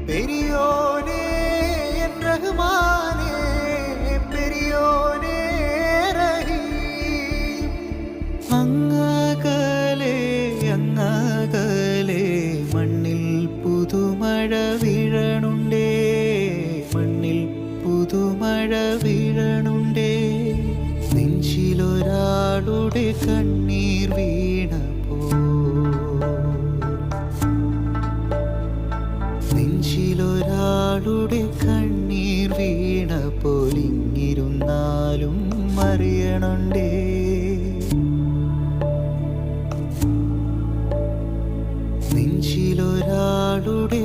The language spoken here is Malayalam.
പെരിയോനേ എൻ റഹ്മാനേ, പെരിയോനേ റഹീം. അങ്ങകലെ അങ്ങകലെ മണ്ണിൽ പുതുമഴ വീഴണുണ്ടേ, മണ്ണിൽ പുതുമഴ വീഴണുണ്ടേ. നെഞ്ചിലൊരാളുടെ കണ്ണീർ വീണപ്പോ, നെഞ്ചിലൊരാളുടെ കണ്ണീർ വീണപ്പോൾ ഇങ്ങിരുന്നാലും അറിയണുണ്ടേ. നെഞ്ചിലൊരാളുടെ